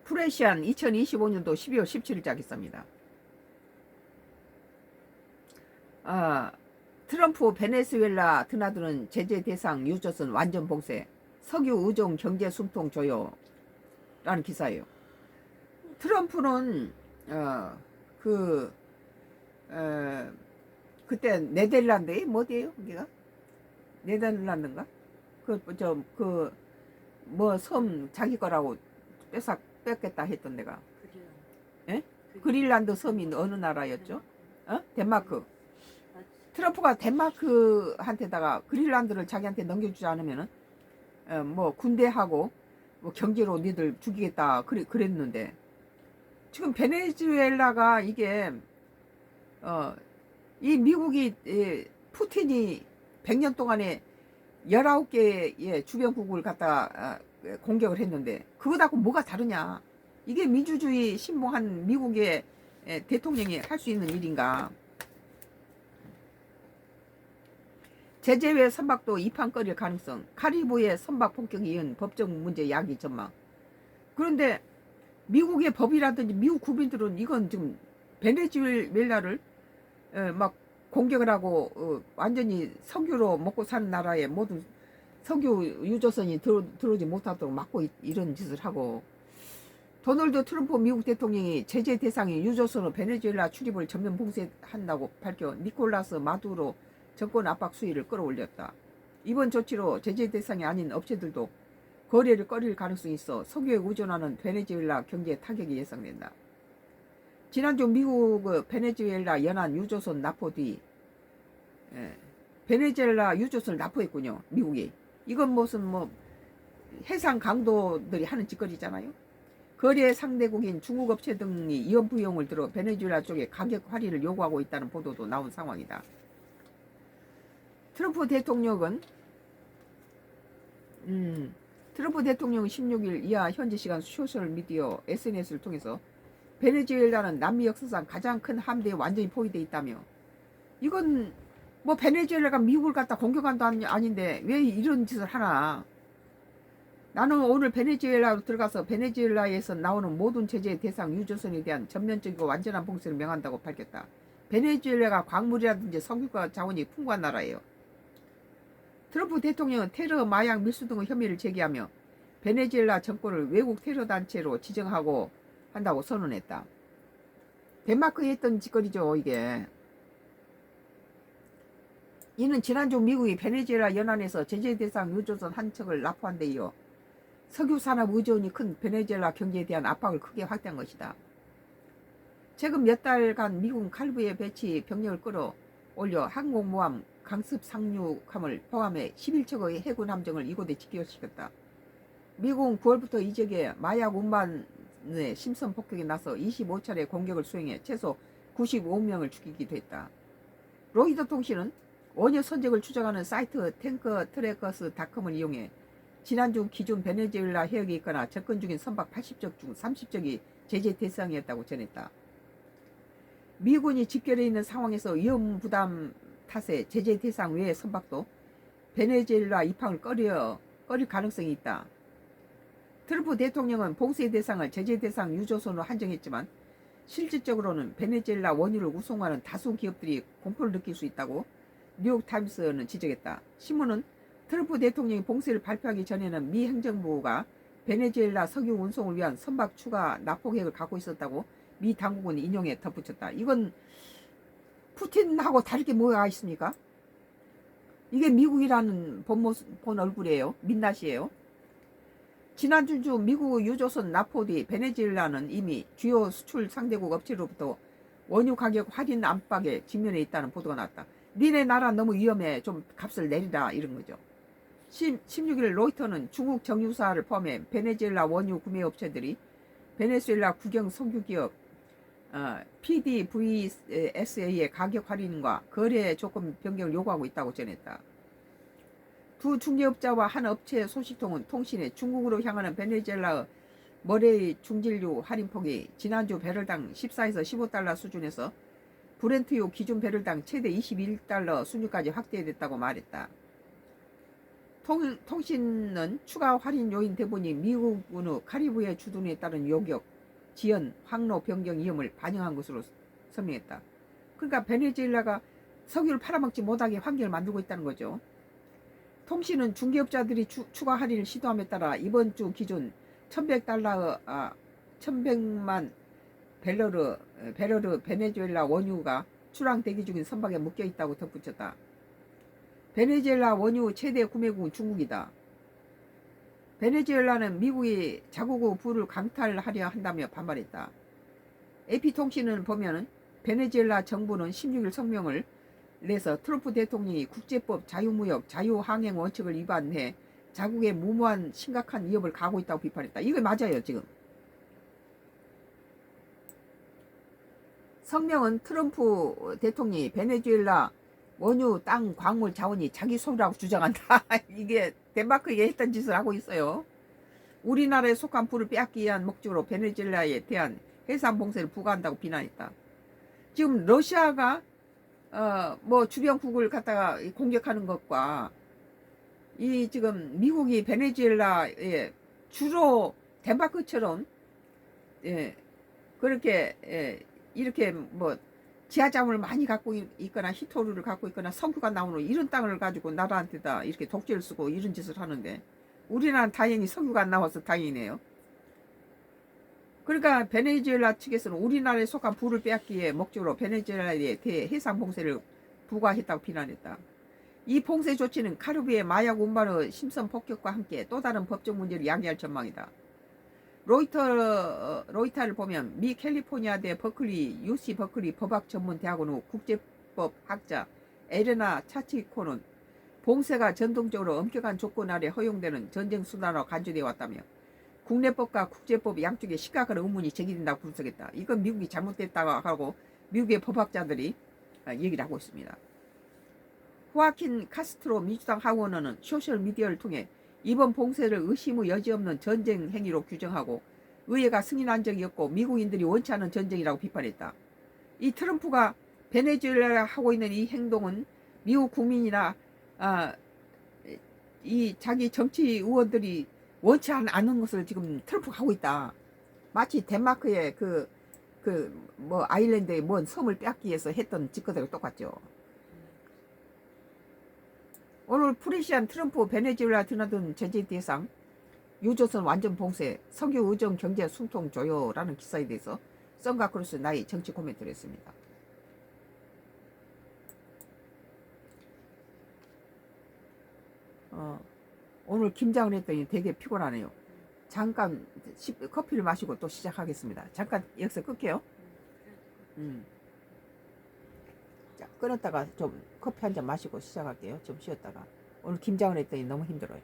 프레시안 2025년도 12월 17일자 기사입니다. 트럼프 베네수엘라 드나드는 제재 대상 유조선 완전 봉쇄, 석유 의존 경제 숨통 조여 라는 기사예요. 트럼프는 그때 네덜란드에 뭐디에요? 거기가 네덜란드인가? 뭐 섬 자기 거라고 뺏겠다 했던 데가 예? 그린란드 섬이 어느 나라였죠? 덴마크. 트럼프가 덴마크한테다가 그린란드를 자기한테 넘겨주지 않으면은 뭐 군대하고 뭐 경제로 니들 죽이겠다 그랬는데 지금 베네수엘라가 이게 이 미국이 푸틴이 100년 동안에 19개의 주변국을 갖다가 공격을 했는데 그거하고 뭐가 다르냐. 이게 민주주의 신봉한 미국의 대통령이 할 수 있는 일인가. 제재 외 선박도 입항거릴 가능성, 카리브해 선박 폭격이 이은 법적 문제 야기 전망. 그런데 미국의 법이라든지 미국 국민들은 이건 지금 베네수엘라를 막 공격을 하고 완전히 석유로 먹고 사는 나라에 모든 석유 유조선이 들어오지 못하도록 막고 이런 짓을 하고, 도널드 트럼프 미국 대통령이 제재 대상인 유조선으로 베네수엘라 출입을 전면 봉쇄한다고 밝혀 니콜라스 마두로 정권 압박 수위를 끌어올렸다. 이번 조치로 제재 대상이 아닌 업체들도 거래를 꺼릴 가능성이 있어 석유에 의존하는 베네수엘라 경제에 타격이 예상된다. 지난주 미국 베네수엘라 연안 유조선 납포 뒤 베네수엘라 유조선을 납포했군요. 미국이. 이건 무슨 뭐 해상 강도들이 하는 짓거리잖아요. 거래 상대국인 중국 업체 등이 이원 비용을 들어 베네수엘라 쪽에 가격 할인을 요구하고 있다는 보도도 나온 상황이다. 트럼프 대통령은 16일 이하 현지 시간 소셜미디어 SNS를 통해서 베네수엘라는 남미 역사상 가장 큰 함대에 완전히 포위되어 있다며, 이건 뭐 베네수엘라가 미국을 갖다 공격한 도 아닌데 왜 이런 짓을 하나. 나는 오늘 베네수엘라로 들어가서 베네수엘라에서 나오는 모든 제재 대상 유조선에 대한 전면적이고 완전한 봉쇄를 명한다고 밝혔다. 베네수엘라가 광물이라든지 석유가 자원이 풍부한 나라예요. 트럼프 대통령은 테러, 마약, 밀수 등의 혐의를 제기하며 베네수엘라 정권을 외국 테러 단체로 지정하고 한다고 선언했다. 덴마크에 했던 짓거리죠, 이게. 이는 지난주 미국이 베네수엘라 연안에서 제재 대상 유조선 한 척을 납포한 데 이어 석유 산업 의존이 큰 베네수엘라 경제에 대한 압박을 크게 확대한 것이다. 최근 몇 달간 미국은 칼부에 배치 병력을 끌어올려 항공모함, 강습 상륙함을 포함해 11척의 해군 함정을 이곳에 집결시켰다. 미국은 9월부터 이 지역에 마약 운반의 심선 폭격에 나서 25차례 공격을 수행해 최소 95명을 죽이기도 했다. 로이더 통신은 원유 선적을 추적하는 사이트 탱커트래커스닷컴을 이용해 지난주 기준 베네수엘라 해역에 있거나 접근 중인 선박 80척 중 30척이 제재 대상이었다고 전했다. 미군이 집결해 있는 상황에서 위험 부담 탓에 제재 대상 외의 선박도 베네수엘라 입항을 꺼릴 가능성이 있다. 트럼프 대통령은 봉쇄 대상을 제재 대상 유조선으로 한정했지만 실질적으로는 베네수엘라 원유를 우송하는 다수 기업들이 공포를 느낄 수 있다고 뉴욕타임스는 지적했다. 신문은 트럼프 대통령이 봉쇄를 발표하기 전에는 미 행정부가 베네수엘라 석유 운송을 위한 선박 추가 납포 계획을 갖고 있었다고 미 당국은 인용해 덧붙였다. 이건 푸틴하고 다를 게 뭐가 있습니까? 이게 미국이라는 본 얼굴이에요. 민낯이에요. 지난주 미국 유조선 납포 뒤 베네수엘라는 이미 주요 수출 상대국 업체로부터 원유 가격 할인 압박에 직면해 있다는 보도가 났다. 니네 나라 너무 위험해. 좀 값을 내리라 이런 거죠. 16일 로이터는 중국 정유사를 포함해 베네수엘라 원유 구매 업체들이 베네수엘라 국영 석유기업 PDVSA의 가격 할인과 거래 조건 변경을 요구하고 있다고 전했다. 두 중개업자와 한 업체 소식통은 통신에 중국으로 향하는 베네수엘라의 머레이 중진류 할인폭이 지난주 배럴당 14에서 15달러 수준에서 브렌트유 기준 배럴당 최대 21달러 수준까지 확대됐다고 말했다. 통신은 추가 할인 요인 대부분이 미국의 카리브해 주둔에 따른 요격, 지연, 항로 변경 위험을 반영한 것으로 설명했다. 그러니까 베네수엘라가 석유를 팔아먹지 못하게 환경을 만들고 있다는 거죠. 통신은 중개업자들이 추가 할인을 시도함에 따라 이번 주 기준 1100만 배럴의 베네수엘라 원유가 출항 대기 중인 선박에 묶여 있다고 덧붙였다. 베네수엘라 원유 최대 구매국은 중국이다. 베네수엘라는 미국이 자국의 부를 강탈하려 한다며 반발했다. AP통신은 보면은 베네수엘라 정부는 16일 성명을 내서 트럼프 대통령이 국제법, 자유무역, 자유항행 원칙을 위반해 자국의 무모한 심각한 위협을 가하고 있다고 비판했다. 이거 맞아요. 지금 성명은 트럼프 대통령이 베네수엘라 원유, 땅, 광물, 자원이 자기 소유라고 주장한다. 이게 덴마크에 했던 짓을 하고 있어요. 우리나라에 속한 부를 빼앗기 위한 목적으로 베네수엘라에 대한 해상 봉쇄를 부과한다고 비난했다. 지금 러시아가 뭐 주변국을 갖다가 공격하는 것과 이 지금 미국이 베네수엘라에 주로 덴마크처럼 그렇게 이렇게 뭐 지하자원을 많이 갖고 있거나 히토류를 갖고 있거나 석유가 나오는 이런 땅을 가지고 나라한테다 이렇게 독재를 쓰고 이런 짓을 하는데 우리나라는 다행히 석유가 안 나와서 다행이네요. 그러니까 베네수엘라 측에서는 우리나라에 속한 부를 빼앗기 위해 목적으로 베네수엘라에 대해 해상 봉쇄를 부과했다고 비난했다. 이 봉쇄 조치는 카리브해 마약 운반의 심선 폭격과 함께 또 다른 법적 문제를 야기할 전망이다. 로이터를 보면 미 캘리포니아대 버클리 UC 버클리 법학 전문 대학원의 국제법 학자 에레나 차치코는 봉쇄가 전통적으로 엄격한 조건 아래 허용되는 전쟁 수단으로 간주되어 왔다며 국내법과 국제법 양쪽에 심각한 의문이 제기된다고 분석했다. 이건 미국이 잘못됐다고 하고 미국의 법학자들이 얘기를 하고 있습니다. 호아킨 카스트로 민주당 하원의원은 소셜미디어를 통해 이번 봉쇄를 의심의 여지 없는 전쟁 행위로 규정하고 의회가 승인한 적이 없고 미국인들이 원치 않은 전쟁이라고 비판했다. 이 트럼프가 베네수엘라에 하고 있는 이 행동은 미국 국민이나 이 자기 정치 의원들이 원치 않은 것을 지금 트럼프가 하고 있다. 마치 덴마크의 뭐 아일랜드의 뭔 섬을 빼앗기 위해서 했던 짓거리가 똑같죠. 오늘 프리시안 트럼프 베네수엘라 드나든 제재 대상 유조선 완전 봉쇄 석유 의존 경제 숨통 조여라는 기사에 대해서 썬과 크루스 나의 정치 코멘트를 했습니다. 오늘 김장을 했더니 되게 피곤하네요. 잠깐 커피를 마시고 또 시작하겠습니다. 잠깐 여기서 끌게요. 자, 끊었다가 좀 커피 한 잔 마시고 시작할게요. 좀 쉬었다가. 오늘 김장을 했더니 너무 힘들어요.